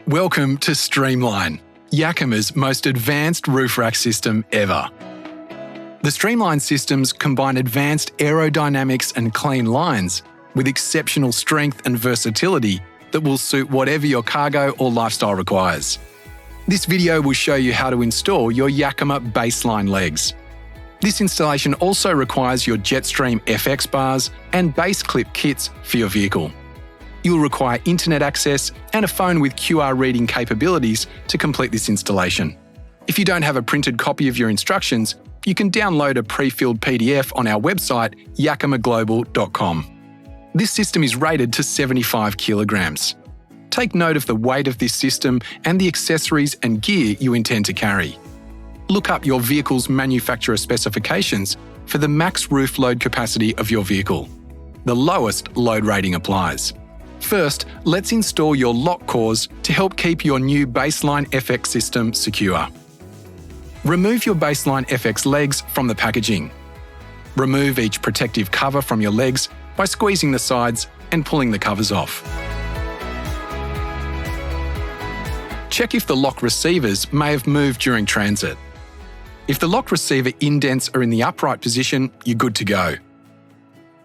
Welcome to Streamline, Yakima's most advanced roof rack system ever. The Streamline systems combine advanced aerodynamics and clean lines with exceptional strength and versatility that will suit whatever your cargo or lifestyle requires. This video will show you how to install your Yakima BaseLine legs. This installation also requires your JetStream FX Bars and BaseClip kits for your vehicle. You'll require internet access and a phone with QR reading capabilities to complete this installation. If you don't have a printed copy of your instructions, you can download a pre-filled PDF on our website, yakima.eu. This system is rated to 75 kilograms. Take note of the weight of this system and the accessories and gear you intend to carry. Look up your vehicle's manufacturer specifications for the max roof load capacity of your vehicle. The lowest load rating applies. First, let's install your lock cores to help keep your new BaseLine FX system secure. Remove your BaseLine FX legs from the packaging. Remove each protective cover from your legs by squeezing the sides and pulling the covers off. Check if the lock receivers may have moved during transit. If the lock receiver indents are in the upright position, you're good to go.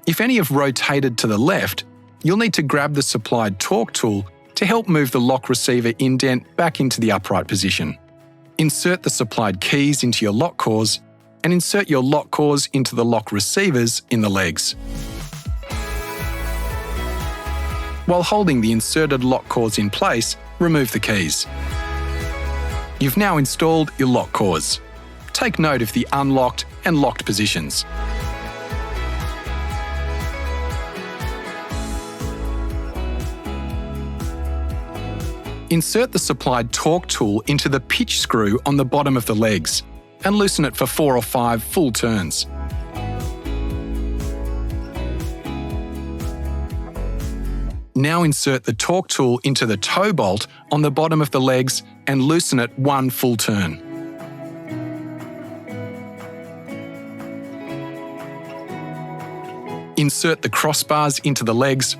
If any have rotated to the left, you'll need to grab the supplied torque tool to help move the lock receiver indent back into the upright position. Insert the supplied keys into your lock cores and insert your lock cores into the lock receivers in the legs. While holding the inserted lock cores in place, remove the keys. You've now installed your lock cores. Take note of the unlocked and locked positions. Insert the supplied torque tool into the pitch screw on the bottom of the legs and loosen it for 4 or 5 full turns. Now insert the torque tool into the toe bolt on the bottom of the legs and loosen it 1 full turn. Insert the crossbars into the legs .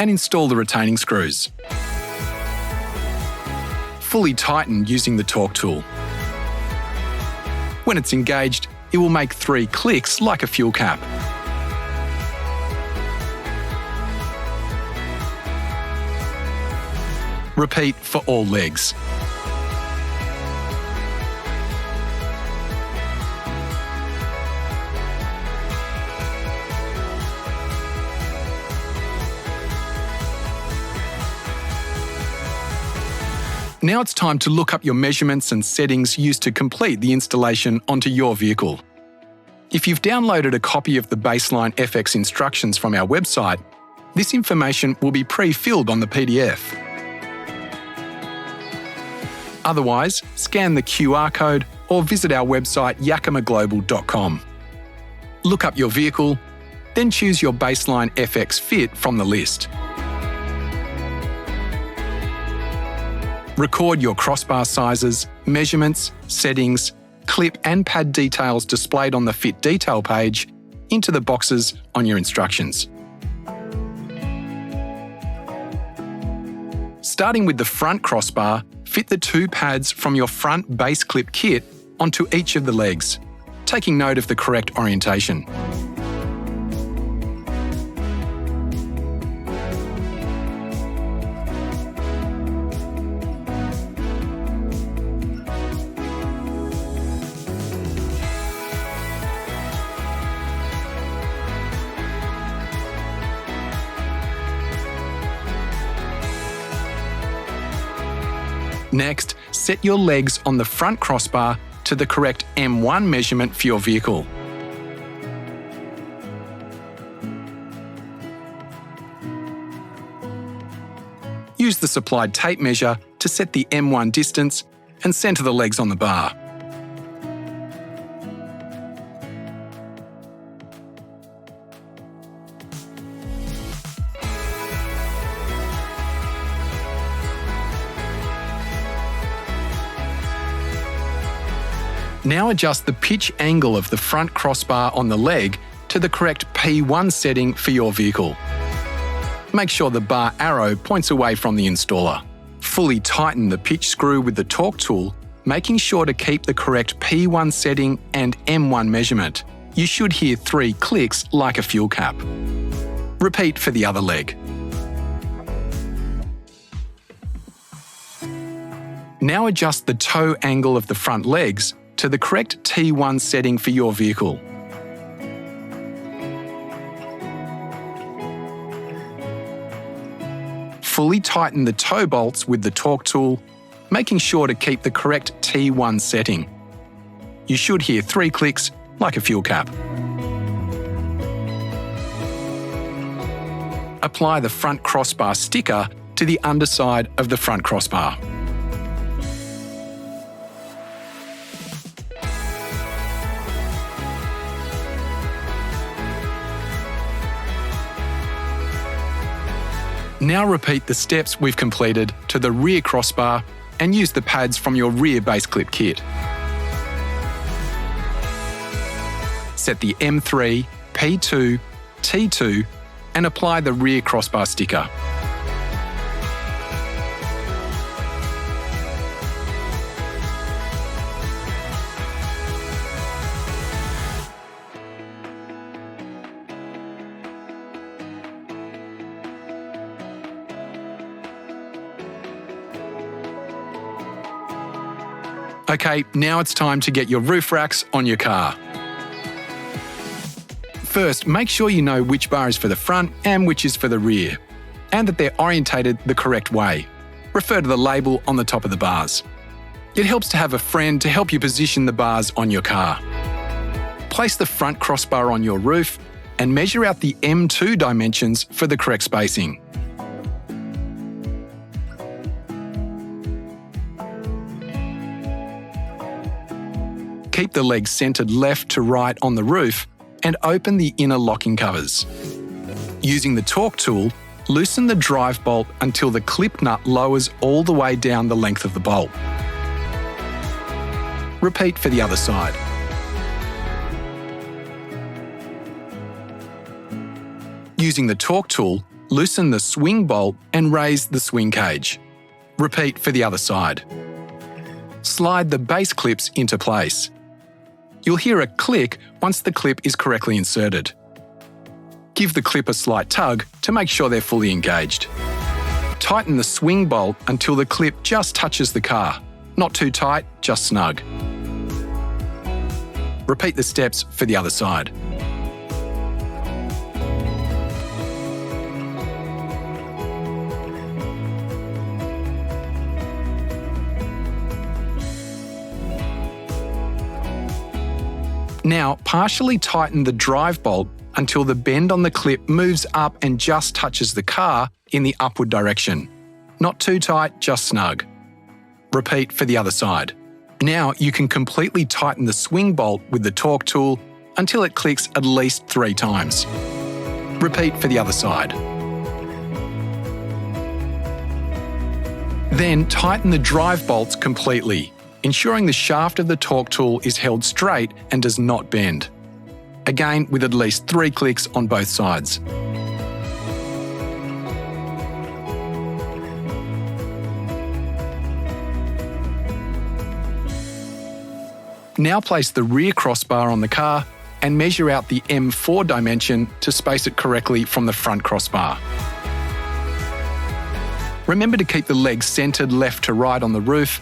And install the retaining screws. Fully tighten using the torque tool. When it's engaged, it will make 3 clicks like a fuel cap. Repeat for all legs. Now it's time to look up your measurements and settings used to complete the installation onto your vehicle. If you've downloaded a copy of the BaseLine FX instructions from our website, this information will be pre-filled on the PDF. Otherwise, scan the QR code or visit our website yakima.eu. Look up your vehicle, then choose your BaseLine FX fit from the list. Record your crossbar sizes, measurements, settings, clip and pad details displayed on the fit detail page into the boxes on your instructions. Starting with the front crossbar, fit the 2 pads from your front BaseClip kit onto each of the legs, taking note of the correct orientation. Next, set your legs on the front crossbar to the correct M1 measurement for your vehicle. Use the supplied tape measure to set the M1 distance and centre the legs on the bar. Now adjust the pitch angle of the front crossbar on the leg to the correct P1 setting for your vehicle. Make sure the bar arrow points away from the installer. Fully tighten the pitch screw with the torque tool, making sure to keep the correct P1 setting and M1 measurement. You should hear 3 clicks like a fuel cap. Repeat for the other leg. Now adjust the toe angle of the front legs to the correct T1 setting for your vehicle. Fully tighten the toe bolts with the torque tool, making sure to keep the correct T1 setting. You should hear 3 clicks like a fuel cap. Apply the front crossbar sticker to the underside of the front crossbar. Now repeat the steps we've completed to the rear crossbar and use the pads from your rear BaseClip kit. Set the M3, P2, T2 and apply the rear crossbar sticker. Okay, now it's time to get your roof racks on your car. First, make sure you know which bar is for the front and which is for the rear, and that they're orientated the correct way. Refer to the label on the top of the bars. It helps to have a friend to help you position the bars on your car. Place the front crossbar on your roof and measure out the M2 dimensions for the correct spacing. Keep the legs centered left to right on the roof and open the inner locking covers. Using the torque tool, loosen the drive bolt until the clip nut lowers all the way down the length of the bolt. Repeat for the other side. Using the torque tool, loosen the swing bolt and raise the swing cage. Repeat for the other side. Slide the base clips into place. You'll hear a click once the clip is correctly inserted. Give the clip a slight tug to make sure they're fully engaged. Tighten the swing bolt until the clip just touches the car. Not too tight, just snug. Repeat the steps for the other side. Now, partially tighten the drive bolt until the bend on the clip moves up and just touches the car in the upward direction. Not too tight, just snug. Repeat for the other side. Now you can completely tighten the swing bolt with the torque tool until it clicks at least 3 times. Repeat for the other side. Then tighten the drive bolts completely, ensuring the shaft of the torque tool is held straight and does not bend. Again, with at least 3 clicks on both sides. Now place the rear crossbar on the car and measure out the M4 dimension to space it correctly from the front crossbar. Remember to keep the legs centered left to right on the roof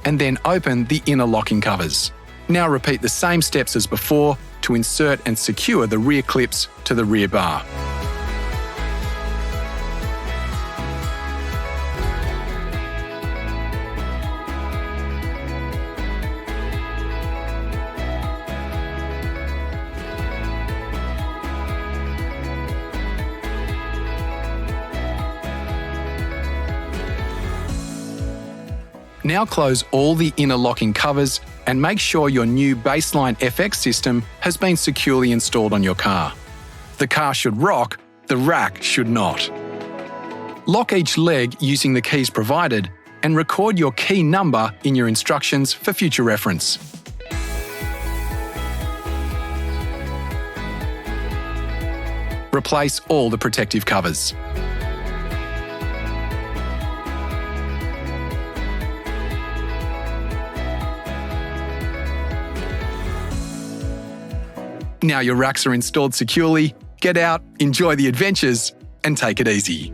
and then open the inner locking covers. Now repeat the same steps as before to insert and secure the rear clips to the rear bar. Now close all the inner locking covers and make sure your new BaseLine FX system has been securely installed on your car. The car should rock, the rack should not. Lock each leg using the keys provided and record your key number in your instructions for future reference. Replace all the protective covers. Now your racks are installed securely, get out, enjoy the adventures, and take it easy.